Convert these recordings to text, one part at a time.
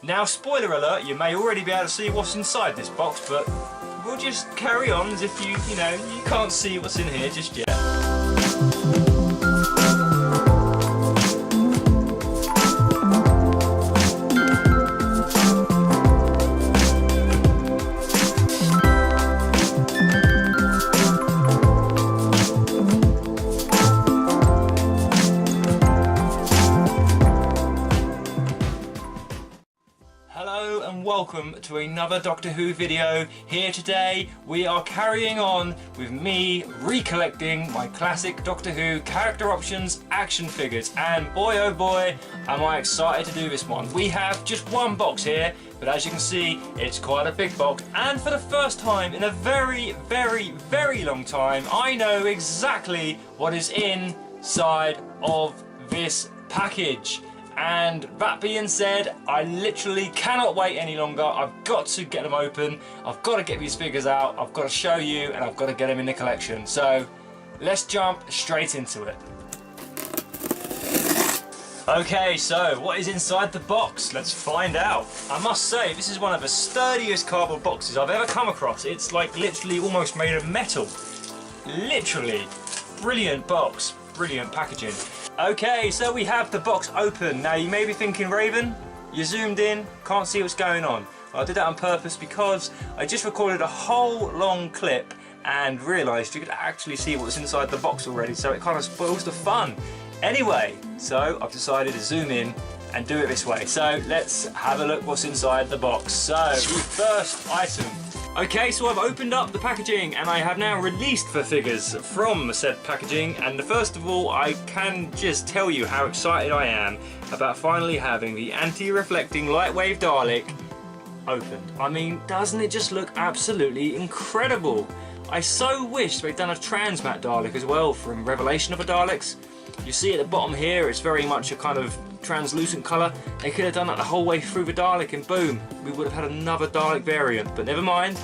Now, spoiler alert, you may already be able to see what's inside this box, but we'll just carry on as if you can't see what's in here just yet. Hello and welcome to another Doctor Who video. Here today we are carrying on with me recollecting my classic Doctor Who character options action figures, and boy oh boy am I excited to do this one. We have just one box here, but as you can see it's quite a big box, and for the first time in a very long time I know exactly what is inside of this package. And that being said, I literally cannot wait any longer. I've got to get them open, I've got to get these figures out, I've got to show you, and I've got to get them in the collection. So let's jump straight into it. Okay, so what is inside the box? Let's find out. I must say, this is one of the sturdiest cardboard boxes I've ever come across. It's like literally almost made of metal. Literally. Brilliant box, brilliant packaging. Okay, so we have the box open. Now you may be thinking, Raven, you zoomed in, can't see what's going on. Well, I did that on purpose because I just recorded a whole long clip and realised you could actually see what's inside the box already, so it kind of spoils the fun. Anyway, so I've decided to zoom in and do it this way. So let's have a look what's inside the box. So the first item. Okay, so I've opened up the packaging and I have now released the figures from said packaging, and first of all I can just tell you how excited I am about finally having the anti-reflecting lightwave Dalek opened. I mean, doesn't it just look absolutely incredible? I so wish they'd done a transmat Dalek as well from Revelation of the Daleks. You see at the bottom here it's very much a kind of translucent colour. They could have done that the whole way through the Dalek and boom, we would have had another Dalek variant, but never mind,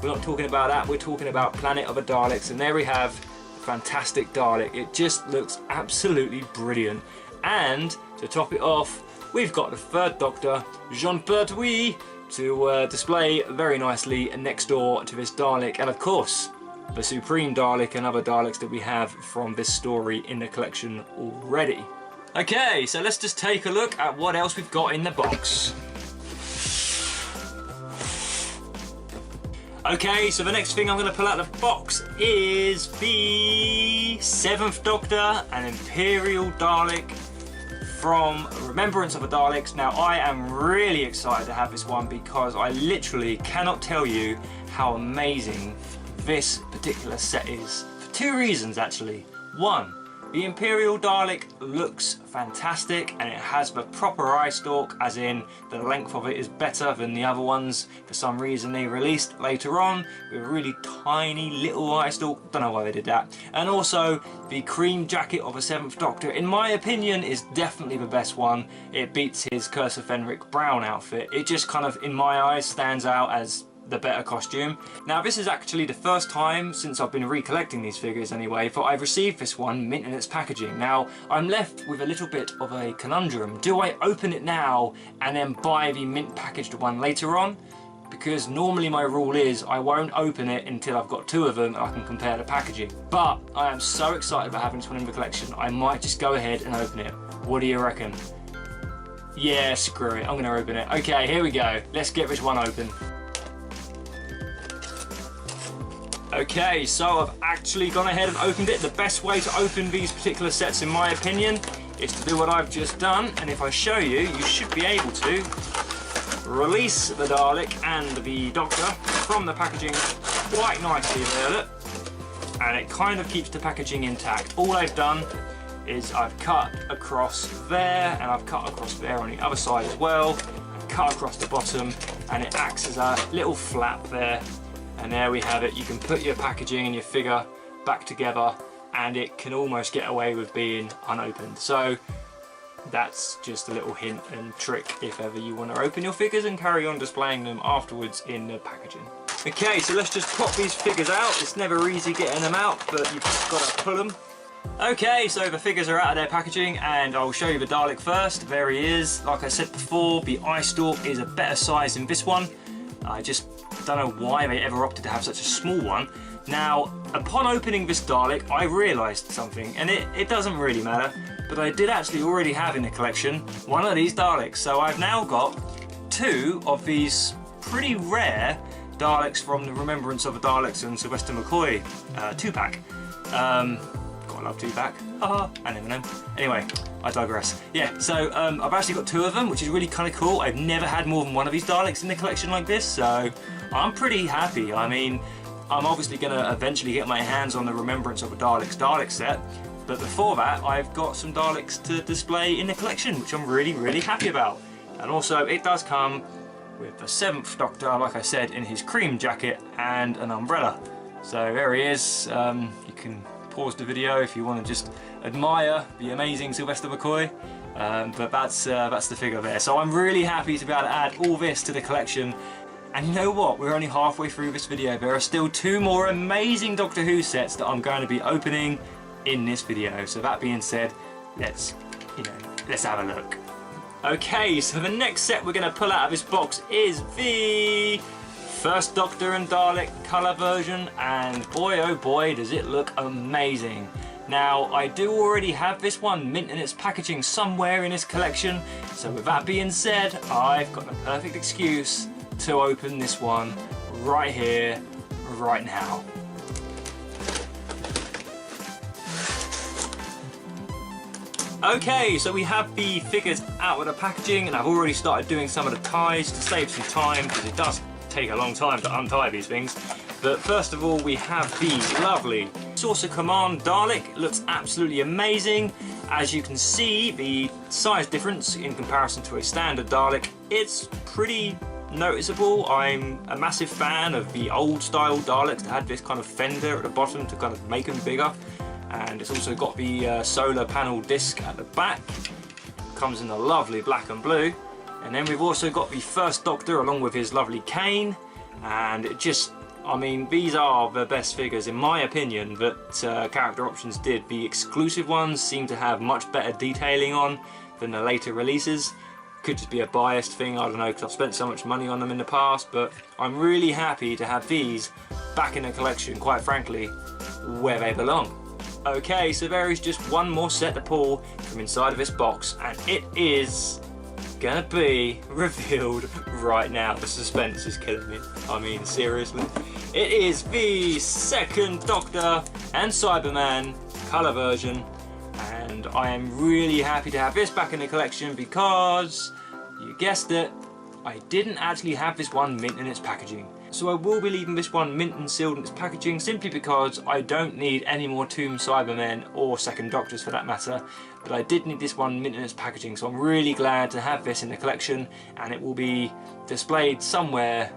we're not talking about that, we're talking about Planet of the Daleks, and there we have the fantastic Dalek. It just looks absolutely brilliant. And to top it off, we've got the third Doctor, Jean Pertwee, to display very nicely next door to this Dalek, and of course the Supreme Dalek and other Daleks that we have from this story in the collection already. Okay, so let's just take a look at what else we've got in the box. Okay, so the next thing I'm going to pull out of the box is the 7th Doctor and Imperial Dalek from Remembrance of the Daleks. Now I am really excited to have this one because I literally cannot tell you how amazing this particular set is. For two reasons actually. One, the Imperial Dalek looks fantastic and it has the proper eye stalk, as in the length of it is better than the other ones. For some reason they released later on with a really tiny little eye stalk, don't know why they did that. And also the cream jacket of a 7th Doctor, in my opinion, is definitely the best one. It beats his Curse of Fenric Brown outfit. It just kind of, in my eyes, stands out as the better costume. Now this is actually the first time since I've been recollecting these figures anyway that I've received this one mint in its packaging. Now I'm left with a little bit of a conundrum. Do I open it now and then buy the mint packaged one later on? Because normally my rule is I won't open it until I've got two of them and I can compare the packaging. But I am so excited about having this one in the collection, I might just go ahead and open it. What do you reckon? Yeah, screw it, I'm gonna open it. Okay, here we go. Let's get this one open. Okay, so I've actually gone ahead and opened it. The best way to open these particular sets, in my opinion, is to do what I've just done. And if I show you, you should be able to release the Dalek and the Doctor from the packaging quite nicely there, look. And it kind of keeps the packaging intact. All I've done is I've cut across there, and I've cut across there on the other side as well, and cut across the bottom, and it acts as a little flap there. And there we have it. You can put your packaging and your figure back together and it can almost get away with being unopened. So that's just a little hint and trick if ever you want to open your figures and carry on displaying them afterwards in the packaging. Okay, so let's just pop these figures out. It's never easy getting them out, but you've just got to pull them Okay, so the figures are out of their packaging and I'll show you the Dalek first. There he is. Like I said before, the eye stalk is a better size than this one. I just don't know why they ever opted to have such a small one. Now, upon opening this Dalek, I realised something, and it doesn't really matter, but I did actually already have in the collection one of these Daleks. So I've now got two of these pretty rare Daleks from the Remembrance of the Daleks and Sylvester McCoy 2-pack. Gotta love 2-pack. Haha, I never know. Anyway, I digress. Yeah, so I've actually got two of them, which is really kind of cool. I've never had more than one of these Daleks in the collection like this, so I'm pretty happy. I mean, I'm obviously going to eventually get my hands on the Remembrance of the Daleks Dalek set, but before that I've got some Daleks to display in the collection, which I'm really, really happy about. And also it does come with the 7th Doctor, like I said, in his cream jacket and an umbrella. So there he is. You can pause the video if you want to just admire the amazing Sylvester McCoy, but that's the figure there. So I'm really happy to be able to add all this to the collection. And you know what, we're only halfway through this video. There are still two more amazing Doctor Who sets that I'm going to be opening in this video. So that being said, let's have a look. Okay, so the next set we're going to pull out of this box is the First Doctor and Dalek colour version, and boy oh boy does it look amazing. Now, I do already have this one mint in its packaging somewhere in this collection, so with that being said, I've got the perfect excuse to open this one right here, right now. Okay, so we have the figures out of the packaging, and I've already started doing some of the ties to save some time, because it does take a long time to untie these things. But first of all, we have the lovely Saucer Command Dalek. It looks absolutely amazing. As you can see, the size difference in comparison to a standard Dalek, it's pretty noticeable. I'm a massive fan of the old style Daleks that had this kind of fender at the bottom to kind of make them bigger, and it's also got the solar panel disc at the back. Comes in a lovely black and blue, and then we've also got the First Doctor along with his lovely cane, and it just, I mean, these are the best figures in my opinion that Character Options did. The exclusive ones seem to have much better detailing on than the later releases. Could just be a biased thing, I don't know, because I've spent so much money on them in the past, but I'm really happy to have these back in the collection, quite frankly, where they belong. Okay, so there is just one more set to pull from inside of this box, and it is gonna be revealed right now. The suspense is killing me. I mean, seriously. It is the Second Doctor and Cyberman colour version. And I am really happy to have this back in the collection because, you guessed it, I didn't actually have this one mint in its packaging. So I will be leaving this one mint and sealed in its packaging simply because I don't need any more Tomb Cybermen or Second Doctors for that matter, but I did need this one mint in its packaging, so I'm really glad to have this in the collection, and it will be displayed somewhere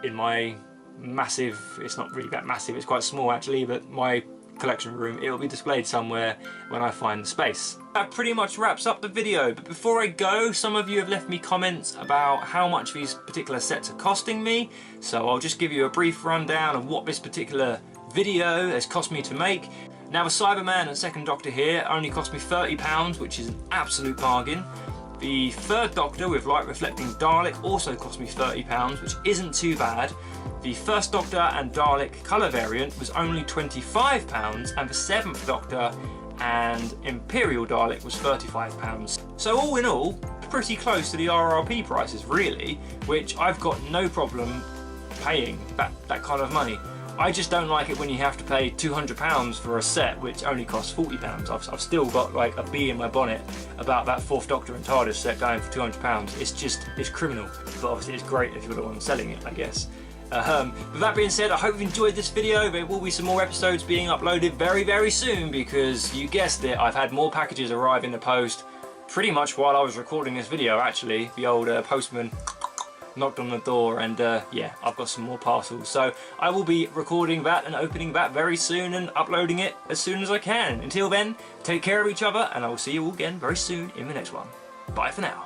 in my massive, it's not really that massive, it's quite small actually, but my collection room. It will be displayed somewhere when I find the space. That pretty much wraps up the video, but before I go, some of you have left me comments about how much these particular sets are costing me, so I'll just give you a brief rundown of what this particular video has cost me to make. Now, the Cyberman and Second Doctor here only cost me £30, which is an absolute bargain. The Third Doctor with Light Reflecting Dalek also cost me £30, which isn't too bad. The First Doctor and Dalek colour variant was only £25, and the 7th Doctor and Imperial Dalek was £35. So all in all, pretty close to the RRP prices really, which I've got no problem paying that kind of money. I just don't like it when you have to pay £200 for a set which only costs £40. I've still got like a bee in my bonnet about that 4th Doctor and TARDIS set going for £200. It's criminal, but obviously it's great if you're the one selling it, I guess. With that being said, I hope you've enjoyed this video. There will be some more episodes being uploaded very, very soon because, you guessed it, I've had more packages arrive in the post pretty much while I was recording this video actually. The old postman knocked on the door, and yeah, I've got some more parcels. So I will be recording that and opening that very soon and uploading it as soon as I can. Until then, take care of each other, and I will see you all again very soon in the next one. Bye for now.